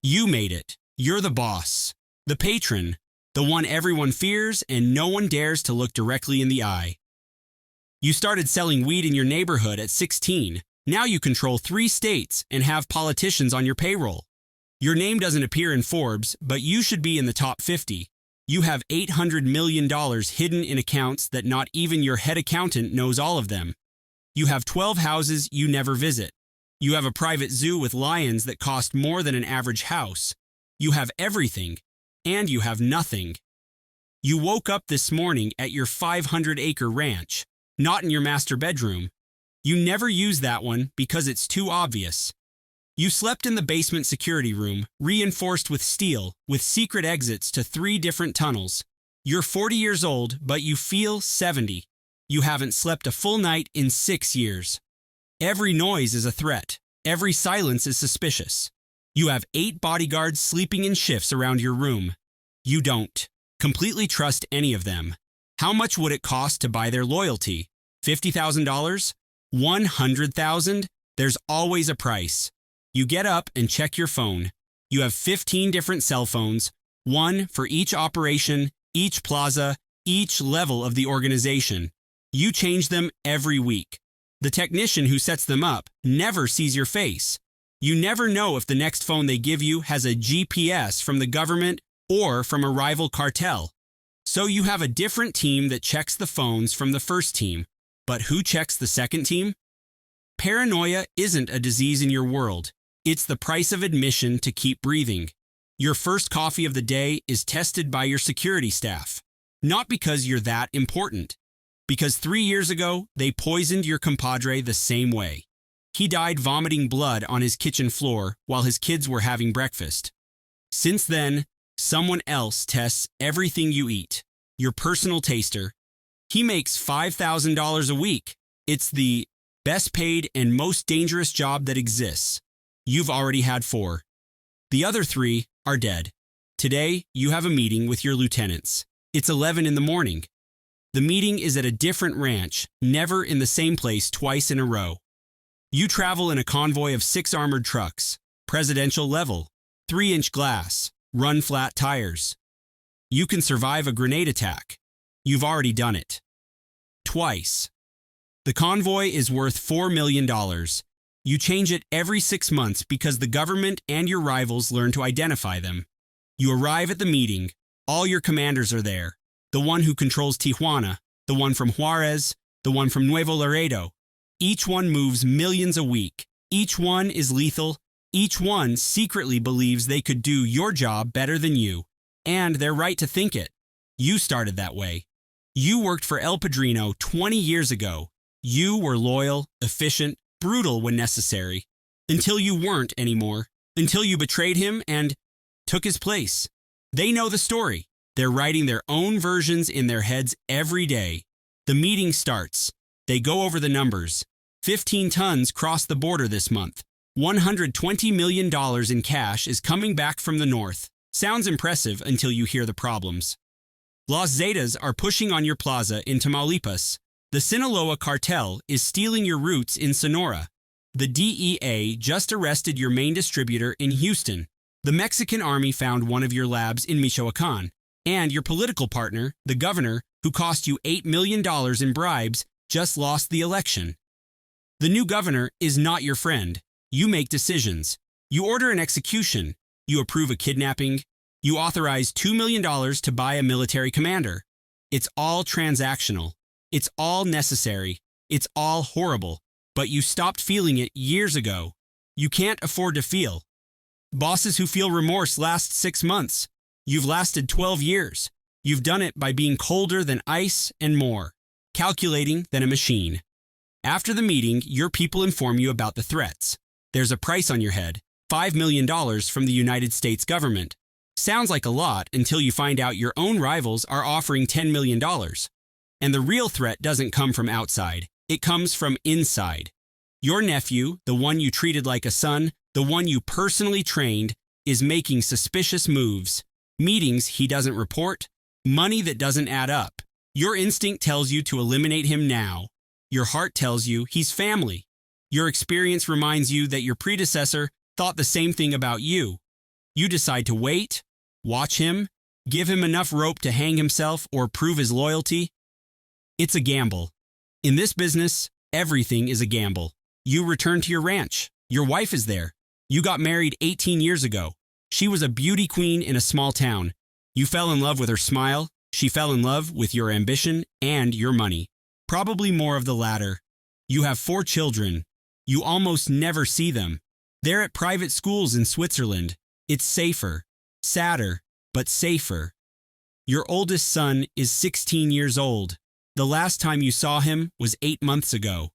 You made it. You're the boss, the patron, the one everyone fears and no one dares to look directly in the eye. You started selling weed in your neighborhood at 16. Now you control 3 states and have politicians on your payroll. Your name doesn't appear in Forbes, but you should be in the top 50. You have $800 million hidden in accounts that not even your head accountant knows all of them. You have 12 houses you never visit. You have a private zoo with lions that cost more than an average house. You have everything, and you have nothing. You woke up this morning at your 500-acre ranch, not in your master bedroom. You never use that one because it's too obvious. You slept in the basement security room, reinforced with steel, with secret exits to 3 different tunnels. You're 40 years old, but you feel 70. You haven't slept a full night in 6 years. Every noise is a threat. Every silence is suspicious. You have 8 bodyguards sleeping in shifts around your room. You don't completely trust any of them. How much would it cost to buy their loyalty? $50,000? $100,000? There's always a price. You get up and check your phone. You have 15 different cell phones, one for each operation, each plaza, each level of the organization. You change them every week. The technician who sets them up never sees your face. You never know if the next phone they give you has a GPS from the government or from a rival cartel. So you have a different team that checks the phones from the first team. But who checks the second team? Paranoia isn't a disease in your world. It's the price of admission to keep breathing. Your first coffee of the day is tested by your security staff. Not because you're that important. Because 3 years ago, they poisoned your compadre the same way. He died vomiting blood on his kitchen floor while his kids were having breakfast. Since then, someone else tests everything you eat. Your personal taster. He makes $5,000 a week. It's the best paid and most dangerous job that exists. You've already had 4. The other 3 are dead. Today, you have a meeting with your lieutenants. It's 11 in the morning. The meeting is at a different ranch, never in the same place twice in a row. You travel in a convoy of 6 armored trucks, presidential level, 3-inch glass, run-flat tires. You can survive a grenade attack. You've already done it. Twice. The convoy is worth $4 million. You change it every 6 months because the government and your rivals learn to identify them. You arrive at the meeting. All your commanders are there. The one who controls Tijuana, the one from Juarez, the one from Nuevo Laredo. Each one moves millions a week. Each one is lethal. Each one secretly believes they could do your job better than you. And they're right to think it. You started that way. You worked for El Padrino 20 years ago. You were loyal, efficient, brutal when necessary. Until you weren't anymore. Until you betrayed him and took his place. They know the story. They're writing their own versions in their heads every day. The meeting starts. They go over the numbers. 15 tons crossed the border this month. $120 million in cash is coming back from the north. Sounds impressive until you hear the problems. Los Zetas are pushing on your plaza in Tamaulipas. The Sinaloa Cartel is stealing your roots in Sonora. The DEA just arrested your main distributor in Houston. The Mexican army found one of your labs in Michoacan. And your political partner, the governor, who cost you $8 million in bribes, just lost the election. The new governor is not your friend. You make decisions. You order an execution. You approve a kidnapping. You authorize $2 million to buy a military commander. It's all transactional. It's all necessary. It's all horrible. But you stopped feeling it years ago. You can't afford to feel. Bosses who feel remorse last 6 months. You've lasted 12 years. You've done it by being colder than ice and more calculating than a machine. After the meeting, your people inform you about the threats. There's a price on your head, $5 million from the United States government. Sounds like a lot until you find out your own rivals are offering $10 million. And the real threat doesn't come from outside. It comes from inside. Your nephew, the one you treated like a son, the one you personally trained, is making suspicious moves. Meetings he doesn't report, money that doesn't add up. Your instinct tells you to eliminate him now. Your heart tells you he's family. Your experience reminds you that your predecessor thought the same thing about you. You decide to wait, watch him, give him enough rope to hang himself or prove his loyalty. It's a gamble. In this business, everything is a gamble. You return to your ranch. Your wife is there. You got married 18 years ago. She was a beauty queen in a small town. You fell in love with her smile. She fell in love with your ambition and your money. Probably more of the latter. You have 4 children. You almost never see them. They're at private schools in Switzerland. It's safer. Sadder, but safer. Your oldest son is 16 years old. The last time you saw him was 8 months ago.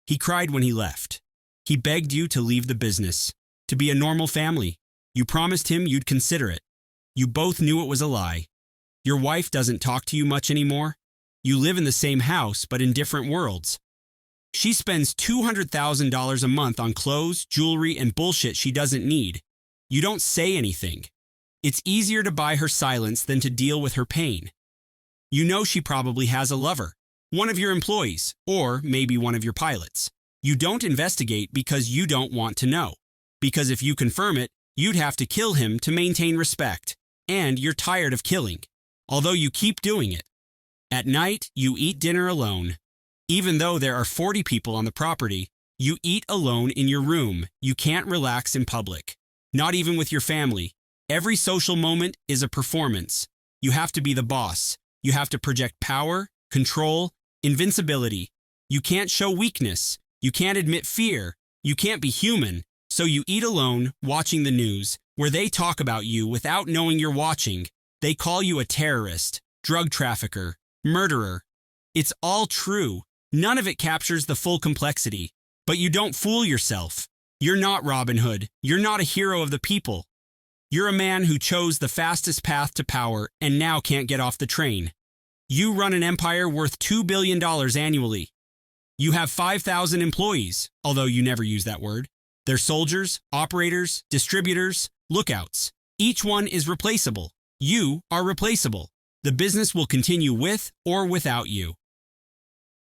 He cried when he left. He begged you to leave the business, to be a normal family. You promised him you'd consider it. You both knew it was a lie. Your wife doesn't talk to you much anymore. You live in the same house, but in different worlds. She spends $200,000 a month on clothes, jewelry, and bullshit she doesn't need. You don't say anything. It's easier to buy her silence than to deal with her pain. You know she probably has a lover, one of your employees, or maybe one of your pilots. You don't investigate because you don't want to know. Because if you confirm it, you'd have to kill him to maintain respect. And you're tired of killing, although you keep doing it. At night, you eat dinner alone. Even though there are 40 people on the property, you eat alone in your room. You can't relax in public. Not even with your family. Every social moment is a performance. You have to be the boss. You have to project power, control, invincibility. You can't show weakness. You can't admit fear. You can't be human. So you eat alone, watching the news, where they talk about you without knowing you're watching. They call you a terrorist, drug trafficker, murderer. It's all true. None of it captures the full complexity. But you don't fool yourself. You're not Robin Hood. You're not a hero of the people. You're a man who chose the fastest path to power and now can't get off the train. You run an empire worth $2 billion annually. You have 5,000 employees, although you never use that word. They're soldiers, operators, distributors, lookouts. Each one is replaceable. You are replaceable. The business will continue with or without you.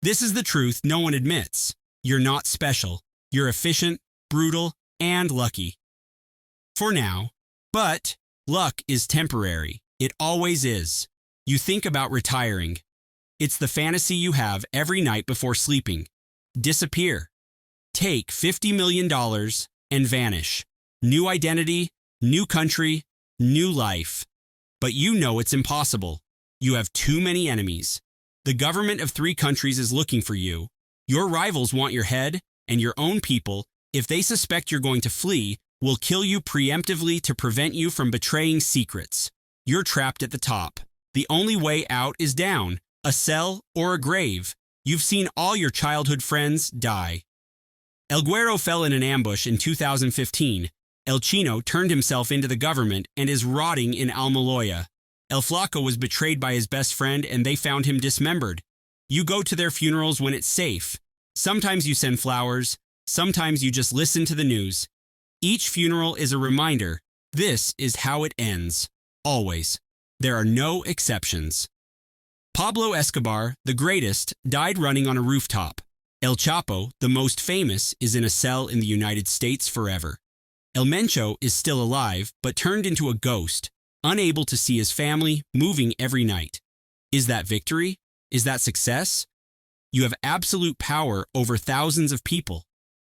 This is the truth no one admits. You're not special. You're efficient, brutal, and lucky. For now. But luck is temporary. It always is. You think about retiring. It's the fantasy you have every night before sleeping. Disappear. Take $50 million and vanish. New identity, new country, new life. But you know it's impossible. You have too many enemies. The government of 3 countries is looking for you. Your rivals want your head, and your own people, if they suspect you're going to flee, will kill you preemptively to prevent you from betraying secrets. You're trapped at the top. The only way out is down, a cell or a grave. You've seen all your childhood friends die. El Güero fell in an ambush in 2015. El Chino turned himself into the government and is rotting in Almoloya. El Flaco was betrayed by his best friend and they found him dismembered. You go to their funerals when it's safe. Sometimes you send flowers. Sometimes you just listen to the news. Each funeral is a reminder. This is how it ends. Always. There are no exceptions. Pablo Escobar, the greatest, died running on a rooftop. El Chapo, the most famous, is in a cell in the United States forever. El Mencho is still alive, but turned into a ghost, unable to see his family, moving every night. Is that victory? Is that success? You have absolute power over thousands of people.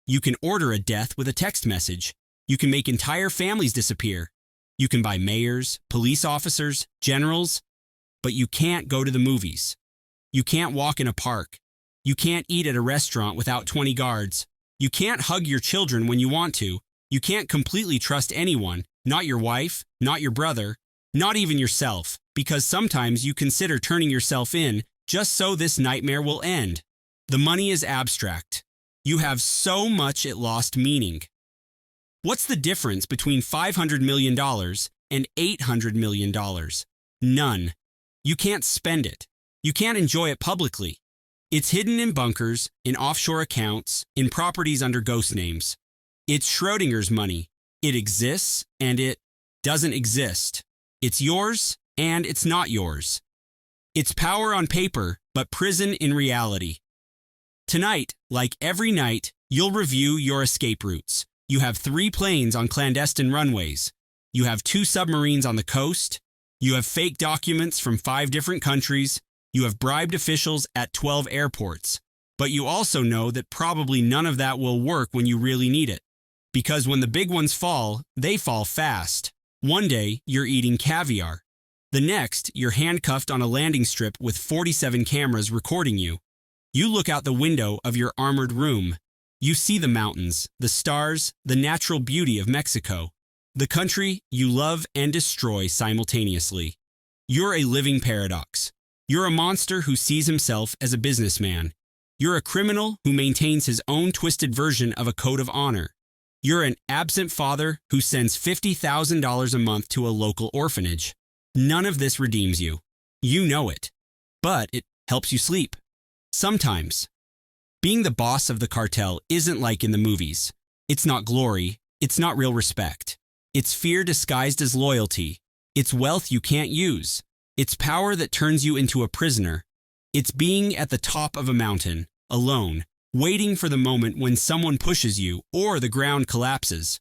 You can order a death with a text message. You can make entire families disappear. You can buy mayors, police officers, generals, but you can't go to the movies. You can't walk in a park. You can't eat at a restaurant without 20 guards. You can't hug your children when you want to. You can't completely trust anyone, not your wife, not your brother, not even yourself, because sometimes you consider turning yourself in just so this nightmare will end. The money is abstract. You have so much it lost meaning. What's the difference between $500 million and $800 million? None. You can't spend it. You can't enjoy it publicly. It's hidden in bunkers, in offshore accounts, in properties under ghost names. It's Schrodinger's money. It exists and it doesn't exist. It's yours and it's not yours. It's power on paper, but prison in reality. Tonight, like every night, you'll review your escape routes. You have 3 planes on clandestine runways. You have 2 submarines on the coast. You have fake documents from 5 different countries. You have bribed officials at 12 airports. But you also know that probably none of that will work when you really need it. Because when the big ones fall, they fall fast. One day, you're eating caviar. The next, you're handcuffed on a landing strip with 47 cameras recording you. You look out the window of your armored room. You see the mountains, the stars, the natural beauty of Mexico. The country you love and destroy simultaneously. You're a living paradox. You're a monster who sees himself as a businessman. You're a criminal who maintains his own twisted version of a code of honor. You're an absent father who sends $50,000 a month to a local orphanage. None of this redeems you. You know it. But it helps you sleep. Sometimes. Being the boss of the cartel isn't like in the movies. It's not glory. It's not real respect. It's fear disguised as loyalty. It's wealth you can't use. It's power that turns you into a prisoner. It's being at the top of a mountain, alone, waiting for the moment when someone pushes you or the ground collapses.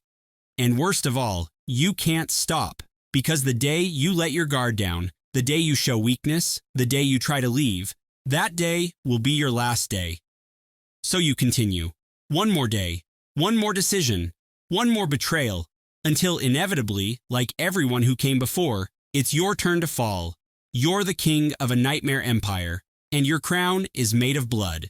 And worst of all, you can't stop, because the day you let your guard down, the day you show weakness, the day you try to leave, that day will be your last day. So you continue. One more day, one more decision, one more betrayal, until inevitably, like everyone who came before, it's your turn to fall. You're the king of a nightmare empire, and your crown is made of blood.